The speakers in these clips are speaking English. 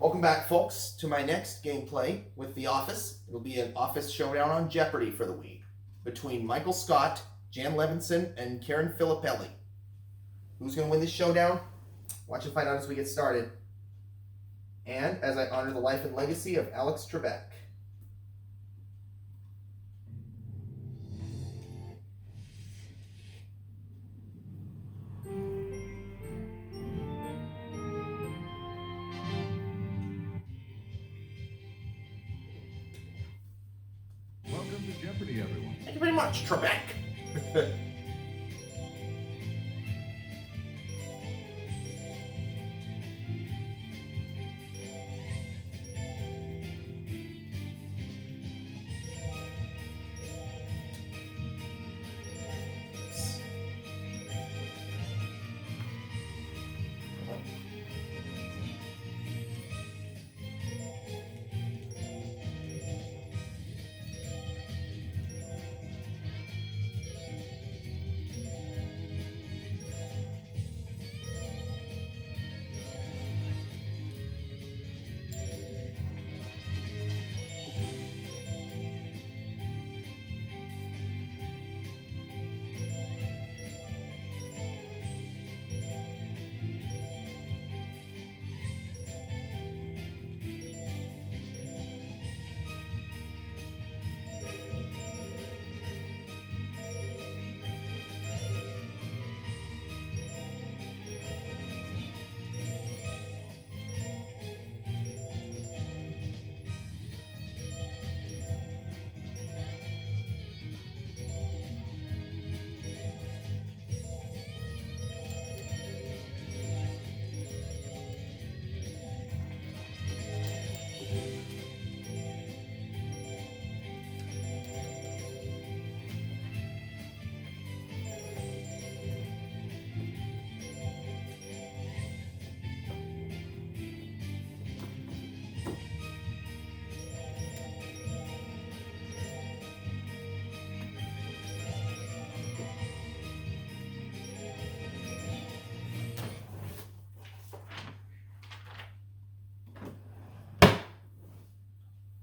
Welcome back, folks, to my next gameplay with The Office. It'll be an Office Showdown on Jeopardy for the week between Michael Scott, Jan Levinson, and Karen Filippelli. Who's going to win this showdown? Watch and find out as we get started. And as I honor the life and legacy of Alex Trebek. Welcome to Jeopardy, everyone. Thank you very much, Trebek.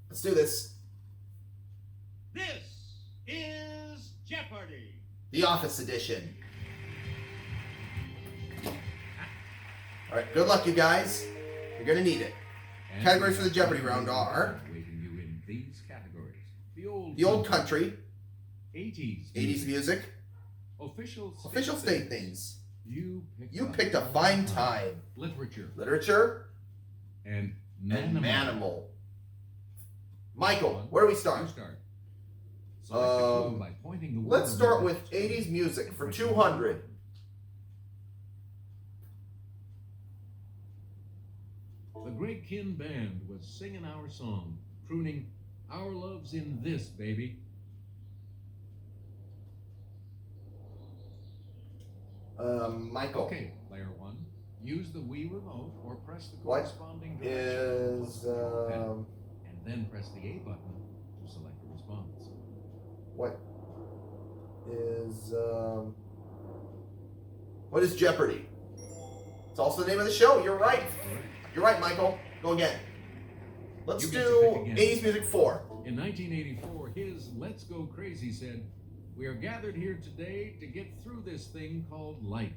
Let's do this. This is Jeopardy! The Office edition. Alright, good luck, you guys. You're going to need it. And Categories for the Jeopardy round are waiting you in these categories: the old country, 80s music, official state things. You picked a fine time. Literature And and Manimal. Michael, where do we You start? start. Select a clue by pointing the word Let's start above with it. 80s music for 200. The Great Kin Band was singing our song, crooning "Our love's in this, baby." Michael. Okay, player one. Use the Wii remote or press the What corresponding direction is, and then press the A button to select a response. what is Jeopardy? It's also the name of the show. You're right. You're right, Michael. Go again. Let's You get to do pick again. 80s music 4. In 1984, his Let's Go Crazy said, "We are gathered here today to get through this thing called life."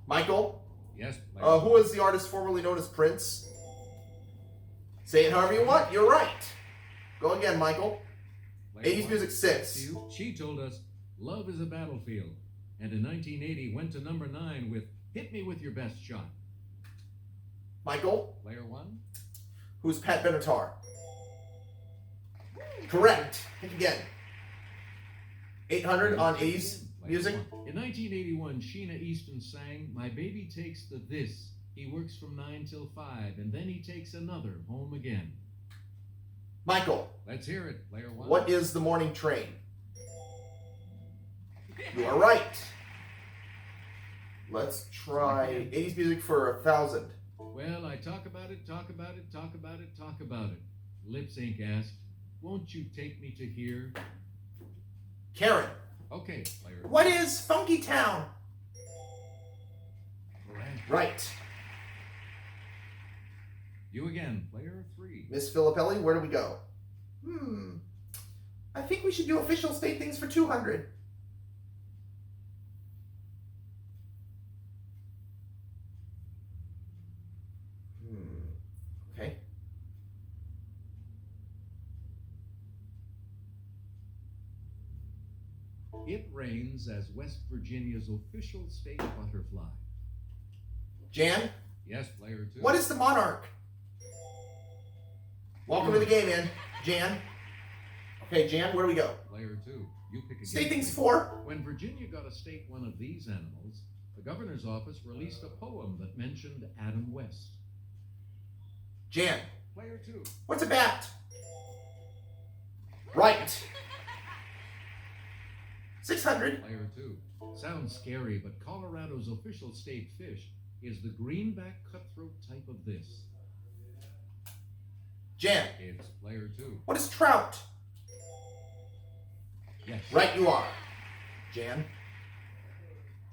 Michael, Yes, player. who is the artist formerly known as Prince? Say it however you want. You're right. Go again, Michael. Player 80s one. music 6. She told us, "Love is a battlefield," and in 1980 went to number 9 with "Hit Me With Your Best Shot." Michael, Player one. who's Pat Benatar? Correct. Think again. 800 on 80s Player music. one. In 1981, Sheena Easton sang, "My baby takes the this. He works from 9 till 5, and then he takes another home again." Michael, Let's hear it, player one. what is the morning train? You are right. Let's try 80s music for 1,000. Well, I talk about it, talk about it, talk about it, talk about it. Lip Sync asked, "Won't you take me to here?" Karen, Okay, player. what is Funky Town? Correct. Right. You again, player 3. Miss Filippelli, where do we go? I think we should do official state things for 200. Okay. It reigns as West Virginia's official state butterfly. Jan, Yes, player 2. what is the monarch? Welcome to the game, man. Jan. Okay, Jan, where do we go? Player 2. You pick again. State things 4. When Virginia got a state one of these animals, the governor's office released a poem that mentioned Adam West. Jan, Player 2. what's a bat? Right. 600. Player 2. Sounds scary, but Colorado's official state fish is the greenback cutthroat type of this. Jan, It's player 2. what is trout? Yes. Right you are. Jan.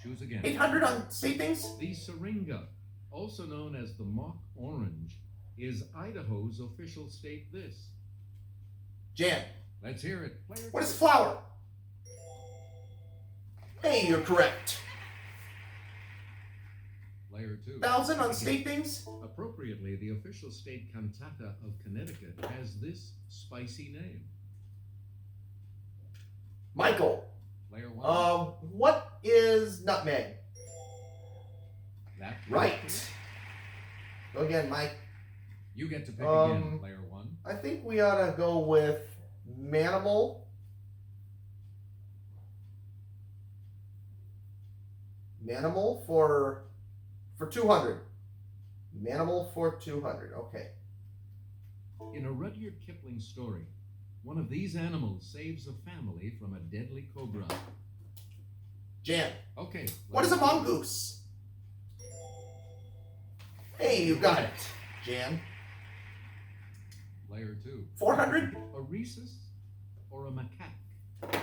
Choose again. 800 on state things? The syringa, also known as the mock orange, is Idaho's official state this. Jan, Let's hear it. Player what 2. is flower? Hey, you're correct. Player 2. 1,000 on state things? Appropriately, the official state cantata of Connecticut has this spicy name. Michael, Player 1. what is nutmeg? That Right. Go again, Mike. You get to pick again, player 1. I think we ought to go with manimal. Manimal for 200. Manimal for 200. Okay. In a Rudyard Kipling story, one of these animals saves a family from a deadly cobra. Jan, Okay. what is a mongoose? Hey, you got it. Jan, Player 2. 400. A rhesus or a macaque?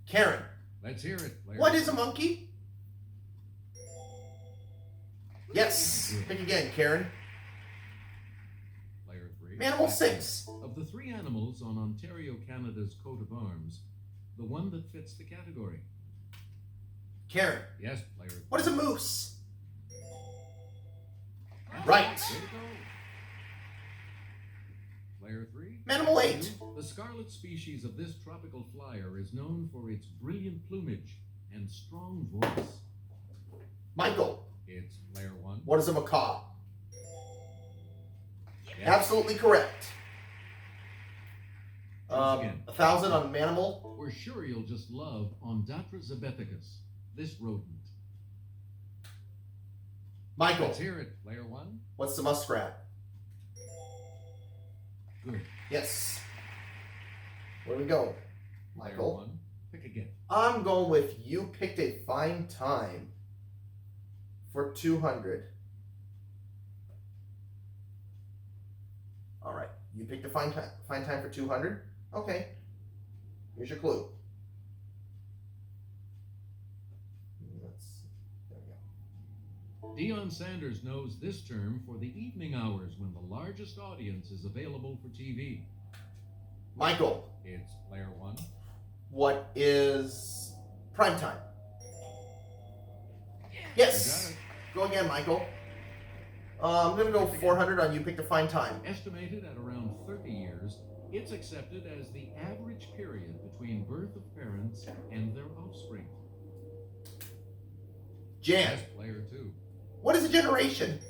Karen, Let's hear it. Player what is a monkey? Yes. Pick again, Karen. Player 3. Manimal 6. Of the 3 animals on Ontario, Canada's coat of arms, the one that fits the category. Karen, Yes, player 3. what is a moose? Right. Way to go. Player 3. Manimal 8. The scarlet species of this tropical flyer is known for its brilliant plumage and strong voice. Michael, It's player 1. what is a macaw? Yes. Absolutely correct. Choose again. 1,000 on manimal. We're sure you'll just love Ondatra zebethicus, this rodent. Michael, Let's hear it, player 1. what's the muskrat? Good. Yes. Where do we go? Player Michael, 1. Pick again. I'm going with you picked a fine time for 200. All right, you picked a fine time for 200. Okay, here's your clue. There we go. Deion Sanders knows this term for the evening hours when the largest audience is available for TV. Michael, It's player 1. what is prime time? You Yes. got it. Go again, Michael. I'm gonna go 400 on you picked a fine time. Estimated at around 30 years, it's accepted as the average period between birth of parents and their offspring. Jan, As player 2. what is a generation?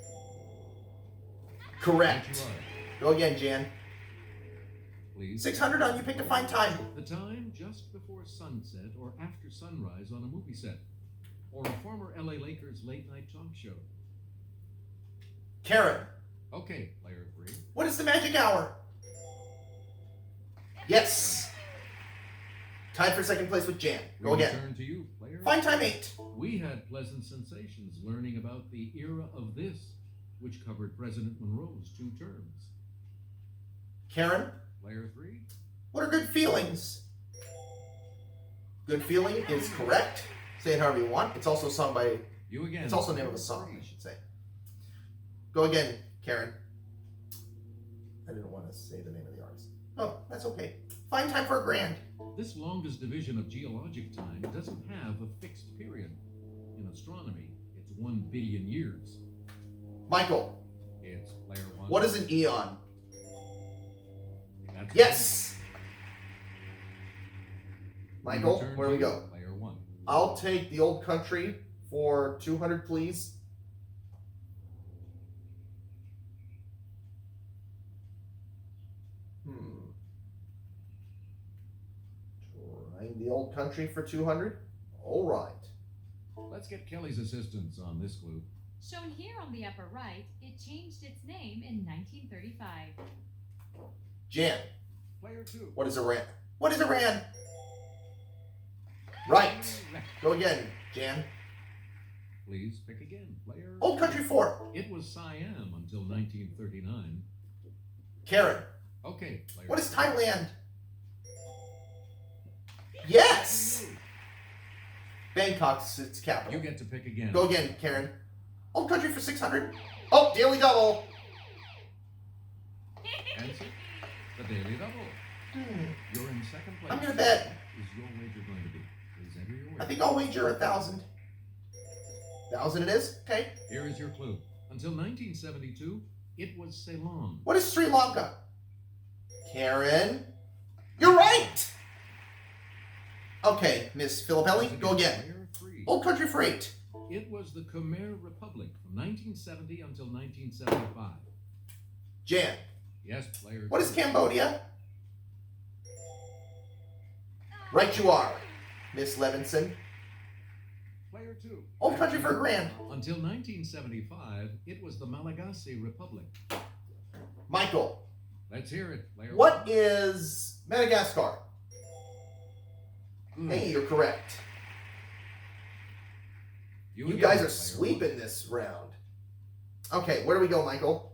Correct. Right you are. Go again, Jan. Please. 600 on you picked a fine time. The time just before sunset or after sunrise on a movie set, or a former LA Lakers late night talk show. Karen, Okay, player 3. what is the magic hour? Yes. Tied for second place with Jan. Go We again. return to you, player. Fine time 8. We had pleasant sensations learning about the era of this, which covered President Monroe's 2 terms. Karen, Player 3. what are good feelings? Good feeling is correct. Say it however you want. It's also sung by. You again. It's also the name of a player song, 3. I should say. Go again, Karen. I didn't want to say the name of the artist. Oh, that's okay. Find time for a grand. This longest division of geologic time doesn't have a fixed period. In astronomy, it's 1 billion years. Michael, It's player 1. what is an eon? That's Yes! Your Michael, turn, where do we please. go? Player 1. I'll take the old country for 200, please. Trying the old country for 200. All right. Let's get Kelly's assistance on this clue. Shown here on the upper right, it changed its name in 1935. Jan, Player 2. what is Iran? What is Iran? Right. Go again, Jan. Please pick again. Player. Old country 4. It was Siam until 1939. Karen, Okay. Player what is 2. Thailand? Yes! Bangkok's its capital. You get to pick again. Go again, Karen. Old country for 600. Oh, daily double. Answer. The Daily Double. You're in second place. I'm gonna bet. What is your wager going to be? Please enter your wager. I think I'll wager 1,000. 1,000 it is? Okay. Here is your clue. Until 1972, it was Ceylon. What is Sri Lanka? Karen. You're right! Okay, Miss Filippelli, go again. Player 3. Old country for 8. It was the Khmer Republic from 1970 until 1975. Jan, Yes, player what is 2. Cambodia? Right you are, Miss Levinson. Player 2. Old country for a grand. Until 1975, it was the Malagasy Republic. Michael, Let's hear it, player what 1. is Madagascar? Hey, you're correct. You again, guys are player sweeping this round. Okay, where do we go, Michael?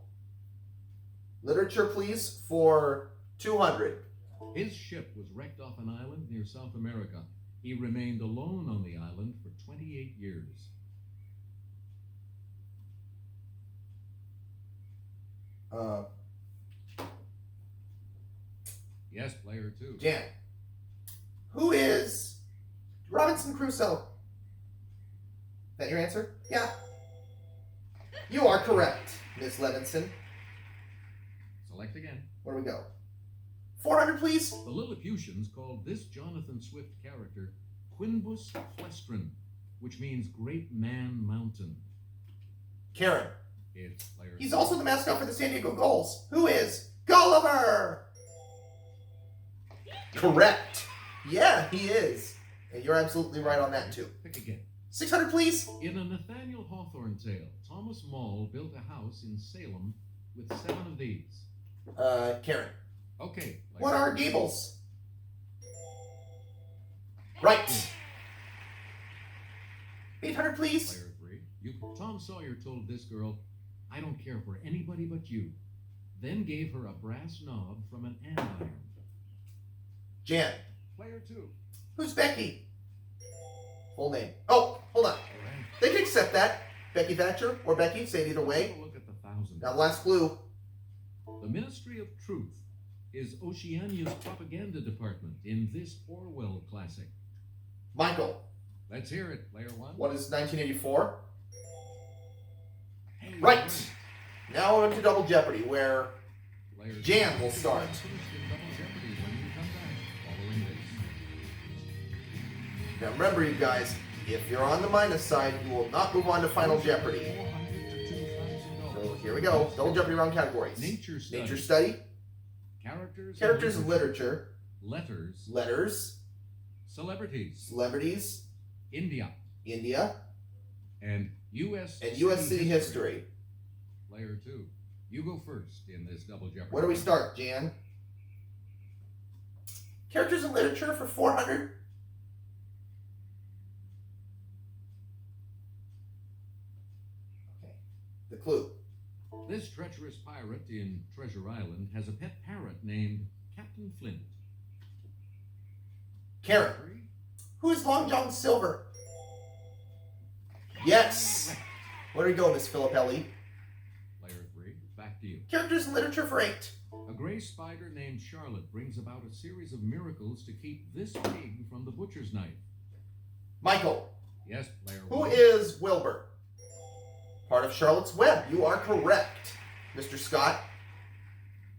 Literature, please, for 200. 1. His ship was wrecked off an island near South America. He remained alone on the island for 28 years. Yes, player 2. Jan, who is Robinson Crusoe? That your answer? Yeah. You are correct, Miss Levinson. Select again. Where do we go? 400, please. The Lilliputians called this Jonathan Swift character Quinbus Flestrin, which means Great Man Mountain. Karen, It's player he's 2. also the mascot for the San Diego Gulls. Who is Gulliver? Correct. Yeah, he is. And you're absolutely right on that, too. Pick again. 600, please. In a Nathaniel Hawthorne tale, Thomas Maul built a house in Salem with 7 of these. Karen, Okay. what are gables? Right. 800, please. Player 3. Tom Sawyer told this girl, "I don't care for anybody but you." Then gave her a brass knob from an andiron. Jan, Player 2. who's Becky? Full name. Oh, hold on. All right. They can accept that. Becky Thatcher or Becky, say it either Take way. a look at the 1,000. Now, last clue. The Ministry of Truth is Oceania's propaganda department in this Orwell classic. Michael, Let's hear it, player 1. what is 1984? Hey, Right. Now on to Double Jeopardy, where Player Jan 2 will start. first in Double Jeopardy when you come back following this. Now remember, you guys, if you're on the minus side, you will not move on to Final Jeopardy. $400 to $2,000. So here we go. Double Jeopardy round categories. Nature study. Nature study, Characters of literature, Letters. letters, Celebrities. celebrities, India. India, And U.S. and U.S. city history. Player 2. You go first in this Double Jeopardy. Where do we start, Jan? Characters in literature for 400. Okay. The clue. This treacherous pirate in Treasure Island has a pet parrot named Captain Flint. Karen. 3. Who is Long John Silver? Yes. Where do we go, Miss Filippelli? Player 3. Back to you. Characters in literature for 8. A gray spider named Charlotte brings about a series of miracles to keep this pig from the butcher's knife. Michael, Yes, player who one. is Wilbur? Part of Charlotte's Web. You are correct, Mr. Scott.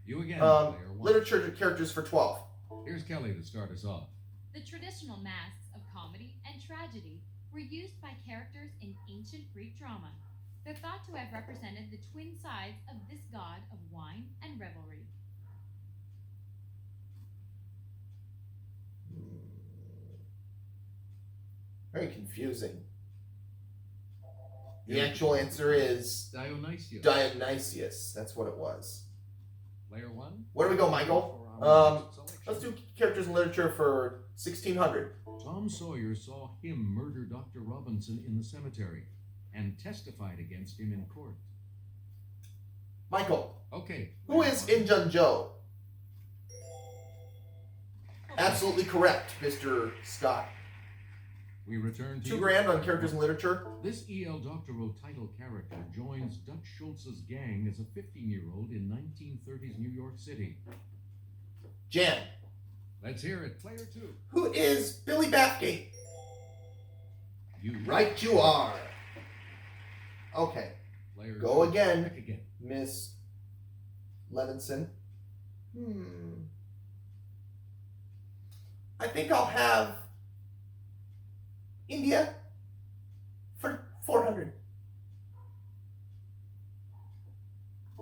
You again, player one. Literature characters for 12. Here's Kelly to start us off. The traditional masks of comedy and tragedy were used by characters in ancient Greek drama. They're thought to have represented the twin sides of this god of wine and revelry. Very confusing. The actual answer is Dionysius. Dionysius. That's what it was. Player one. Where do we go, Michael? For our next selection. Let's do characters in literature for 1600. Tom Sawyer saw him murder Dr. Robinson in the cemetery and testified against him in court. Michael, Okay. who player is one. Injun Joe? Absolutely correct, Mr. Scott. We return to $2,000 on characters in literature. This E.L. Doctorow title character joins Dutch Schultz's gang as a 15-year-old in 1930s New York City. Jan, Let's hear it. Player two. who is Billy Bathgate? You Right you are. Okay, Player go two. again. Pick again. Miss Levinson. I think I'll have India for 400.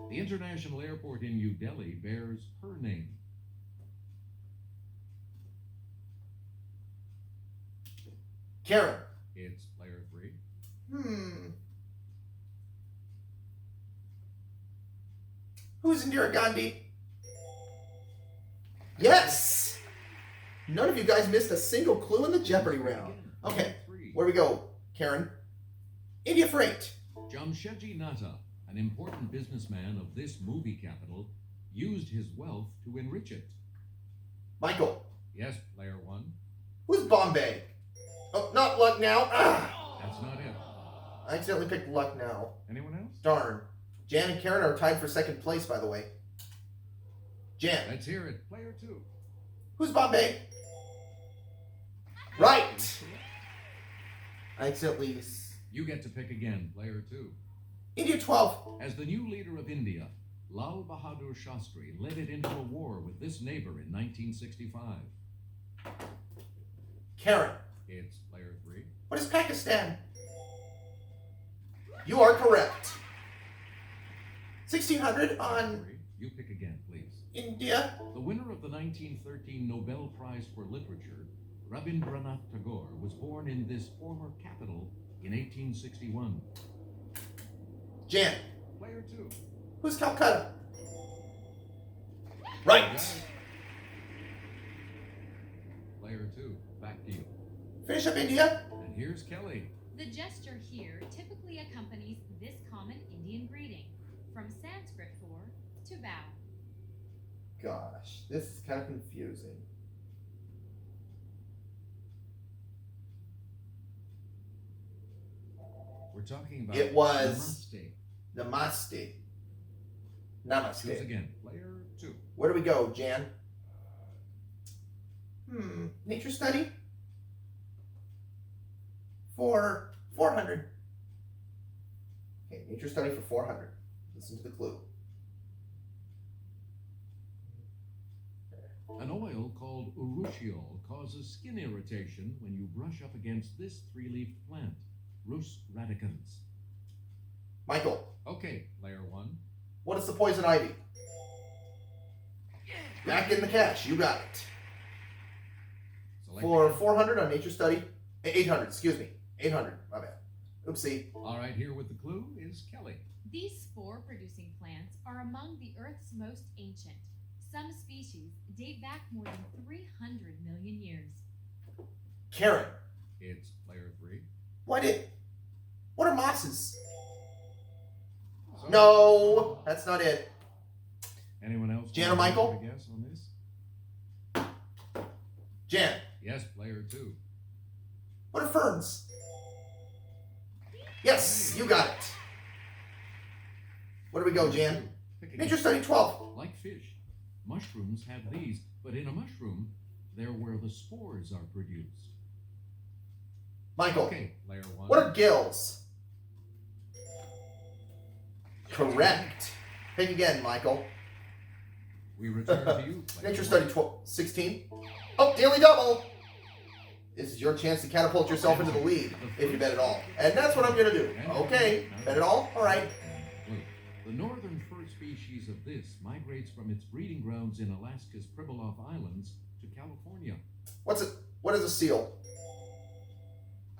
The international airport in New Delhi bears her name. Karen. It's player three. Who's Indira Gandhi? Yes! None of you guys missed a single clue in the Jeopardy round. Okay, Player three. where we go, Karen? India for 8. Jamshedji Natta, an important businessman of this movie capital, used his wealth to enrich it. Michael, Yes, player one. who's Bombay? Oh, not Lucknow. Ah! That's not it. I accidentally picked Lucknow. Anyone else? Darn. Jan and Karen are tied for second place, by the way. Jan, Let's hear it. Player two. who's Bombay? Right! I accidentally... You get to pick again. Player two. India 12. As the new leader of India, Lal Bahadur Shastri led it into a war with this neighbor in 1965. Karen, It's player three. what is Pakistan? You are correct. 1600 on Three. You pick again, please. India. The winner of the 1913 Nobel Prize for Literature, Rabindranath Tagore, was born in this former capital in 1861. Jan, Player two. who's Calcutta? Right. Player two. Back to you. Finish up India. And here's Kelly. The gesture here typically accompanies this common Indian greeting, from Sanskrit for to bow. Gosh, this is kind of confusing. We're talking about It was Namaste. Namaste. Choose Namaste. again. Player two. Where do we go, Jan? Nature study? For 400. Okay, nature study for 400. Listen to the clue. An oil called urushiol causes skin irritation when you brush up against this three-leafed plant, Rus radicans. Michael, Okay, player one. what is the poison ivy? Back in the cash. You got it. Select For again. 400 on nature study. 800, excuse me. 800, my bad. Oopsie. All right, here with the clue is Kelly. These spore-producing plants are among the Earth's most ancient. Some species date back more than 300 million years. Karen, It's player three. what are mosses? So- No, that's not it. Anyone else? Jan or want to Michael? take a guess on this? Jan, Yes, player two. what are ferns? Yes, you got it. Where do we go, Jan? Pick again. Nature study 12. Like fish. Mushrooms have these, but in a mushroom, they're where the spores are produced. Michael, Okay, player 1. what are gills? Correct. Pick again, Michael. We return to you, player Nature 1. Study 16. Oh, daily double. This is your chance to catapult yourself into the lead, if you bet at all. And that's what I'm going to do. Okay, bet at all? All right. The northern fur species of this migrates from its breeding grounds in Alaska's Pribilof Islands to California. What is a seal?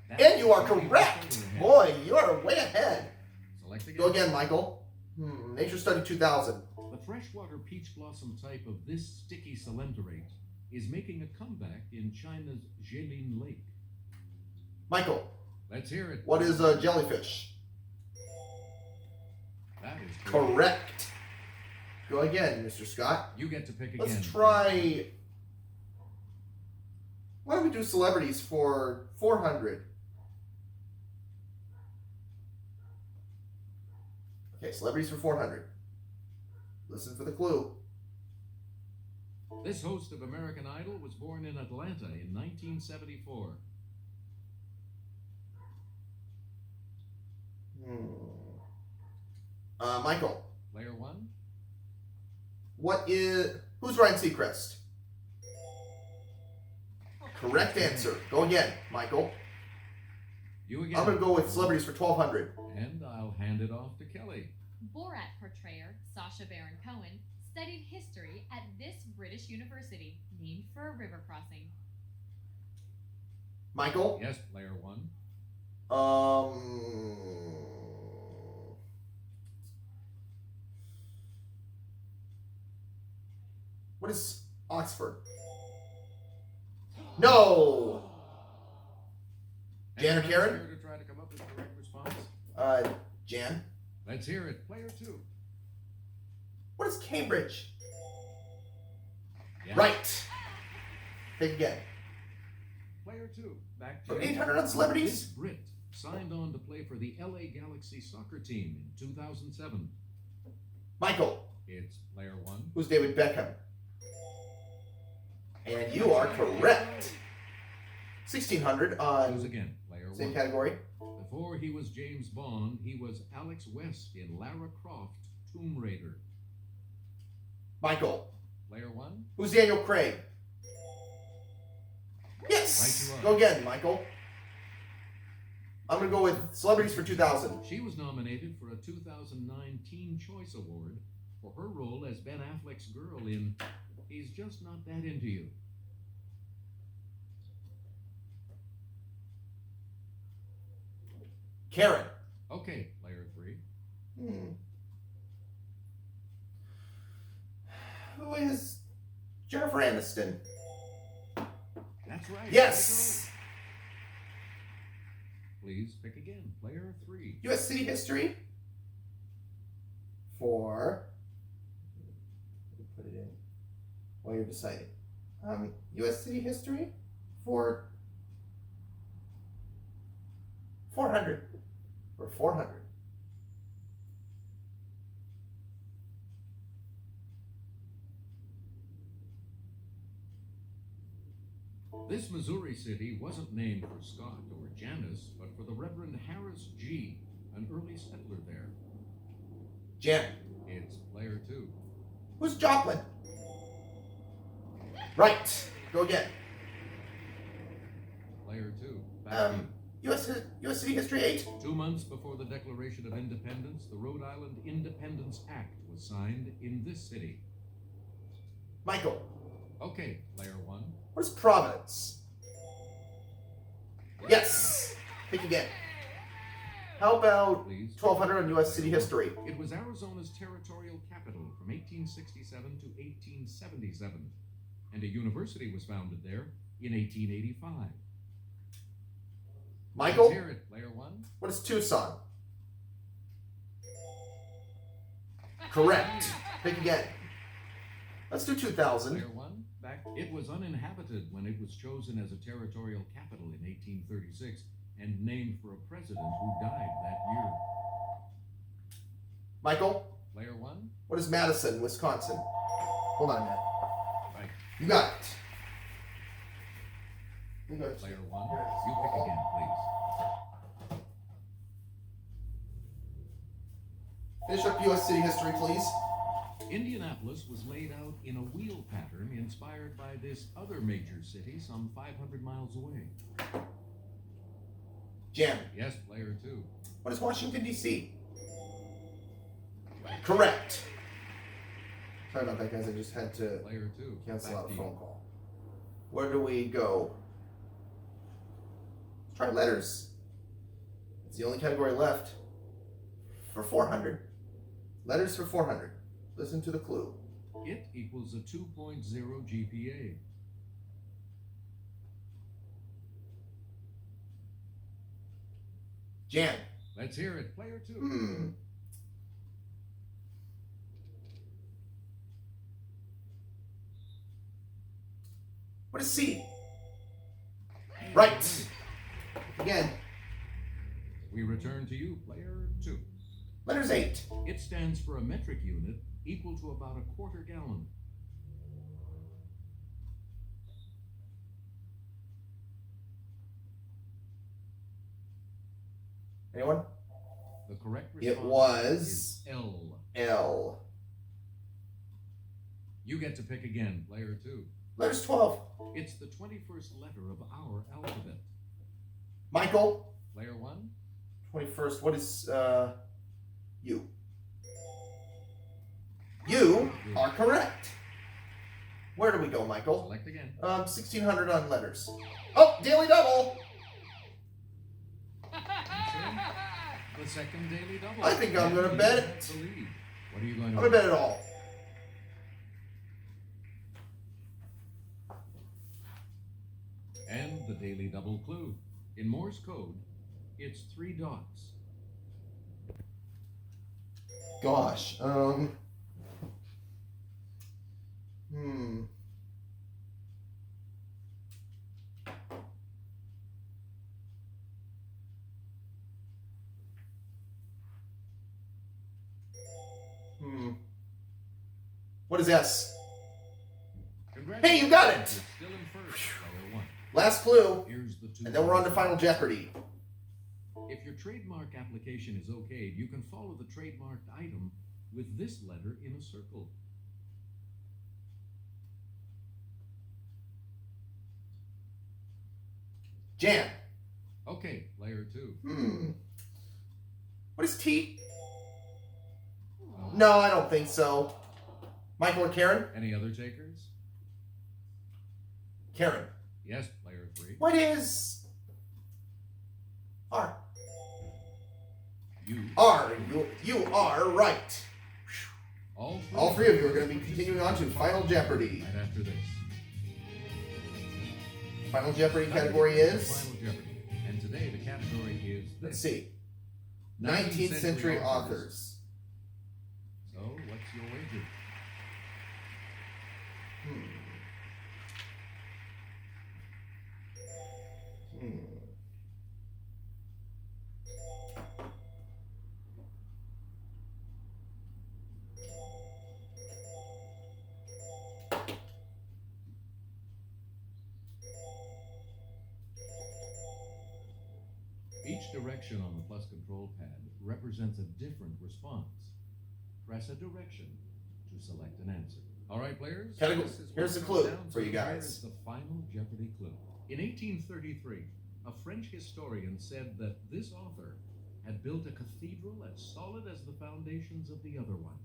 That's And you are the correct. further ahead. Boy, you are way ahead. Select again. Go again, Michael. Nature Study 2000. The freshwater peach blossom type of this sticky salenterate is making a comeback in China's Jilin Lake. Michael, Let's hear it. what is a jellyfish? That is Correct. Go again, Mr. Scott. You get to pick again. Let's try. Why don't we do celebrities for 400? Okay, celebrities for 400. Listen for the clue. This host of American Idol was born in Atlanta in 1974. Michael, Player 1. who's Ryan Seacrest? Correct answer. Go again, Michael. You again. I'm going to go with celebrities for 1200. And I'll hand it off to Kelly. Borat portrayer Sacha Baron Cohen studied history at this British university named for a river crossing. Michael? Yes, player 1. What is Oxford? No! Jan or Anyone else Karen? here to try to come up with the correct response? Jan. Let's hear it. Player 2. What is Cambridge? Yes. Right. Pick again. Player 2. Back to For you. 800 on This celebrities? Brit signed on to play for the LA Galaxy soccer team in 2007. Michael. It's player 1. Who's David Beckham? And you are correct. 1600 Choose on again. Player same 1. category. Before he was James Bond, he was Alex West in Lara Croft Tomb Raider. Michael. Player 1. Who's Daniel Craig? Yes. Right you are. Go again, Michael. I'm going to go with celebrities for 2000. She was nominated for a 2009 Teen Choice Award for her role as Ben Affleck's girl in He's Just Not That Into You. Karen. Okay, player 3. Who is Jennifer Aniston? That's right. Yes. Please pick again. Player 3. U.S. city history for. Put it in while you're deciding. U.S. city history for 400. For 400. This Missouri city wasn't named for Scott or Janice, but for the Reverend Harris G., an early settler there. Jan. It's player 2. Who's Joplin? Right. Go again. Player 2. Back to you. U.S. city history 8. 2 months before the Declaration of Independence, the Rhode Island Independence Act was signed in this city. Michael. Okay, player 1. What is Providence? Yes. Pick again. How about Please. 1200 on U.S. city history? It was Arizona's territorial capital from 1867 to 1877, and a university was founded there in 1885. Michael. Let's hear it, player 1. What is Tucson? Correct. Pick again. Let's do 2000. Player 1. Back. It was uninhabited when it was chosen as a territorial capital in 1836 and named for a president who died that year. Michael. Player 1. What is Madison, Wisconsin? Hold on a minute. Right. You got it. You got it. Player one, you pick again, please. Finish up U.S. city history, please. Indianapolis was laid out in a wheel pattern inspired by this other major city some 500 miles away. Jan, Yes, player two. what is Washington, D.C.? Correct. Sorry about that, guys. I just had to Player two. cancel Back out a to you. phone call. Where do we go? Let's try letters. It's the only category left for 400. Letters for 400. Listen to the clue. It equals a 2.0 GPA. Jan. Let's hear it. Player two. What is C? Right. Again. We return to you, player two. Letters 8. It stands for a metric unit equal to about a quarter gallon. Anyone? The correct response It was is L. L. You get to pick again, player two. Letters 12. It's the 21st letter of our alphabet. Michael. Player one, 21st. What is U? You are correct. Where do we go, Michael? select again. 1600 on letters. Oh, daily double. The second daily double. I think I'm gonna And bet you it. have the lead. What are you going I'm to gonna bet it all. And the daily double clue. In Morse code, it's 3 dots. Gosh. What is S? Hey, you got it! You're still in first, player one. Last clue, Here's the two. and then we're on to Final Jeopardy. If your trademark application is okayed, you can follow the trademarked item with this letter in a circle. Jan. Okay, player two. What is T? No, I don't think so. Michael or Karen? Any other takers? Karen. Yes, player three. What is R? You. R. You are right. All All 3 of you are going to be continuing on to Final Jeopardy. Right after this. Final Jeopardy category is, Final Jeopardy. And today the category is let's this. see, 19th century authors. So, what's your wager? Each direction on the plus control pad represents a different response. Press a direction to select an answer. All right, players. Category- this is here's what the comes clue down for to. you guys. Here's the final Jeopardy clue. In 1833, a French historian said that this author had built a cathedral as solid as the foundations of the other one.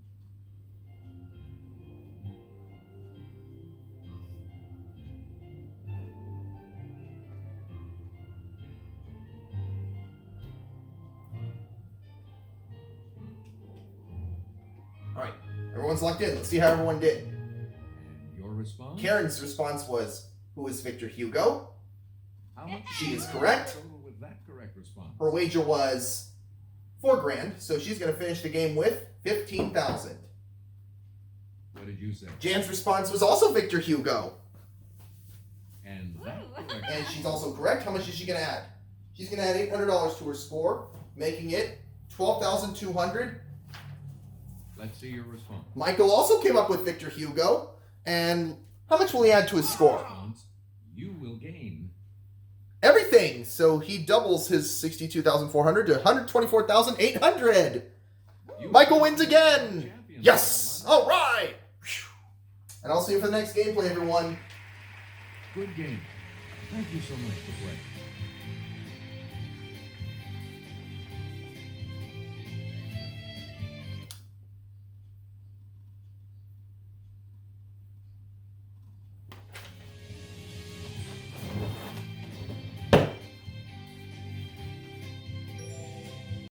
All right, everyone's locked in. Let's see how everyone did. And your response? Karen's response was, who is Victor Hugo? How much? She is correct. Total with that correct response. Her wager was $4,000, so she's going to finish the game with 15,000. What did you say? Jan's response was also Victor Hugo, And that Ooh. correct. and she's also correct. How much is she going to add? She's going to add $800 to her score, making it 12,200. Let's see your response. Michael also came up with Victor Hugo, And how much will he add to his score? Response, you will gain. Everything. So he doubles his 62,400 to 124,800. Michael wins again. Yes. All right. And I'll see you for the next gameplay, everyone. Good game. Thank you so much for playing.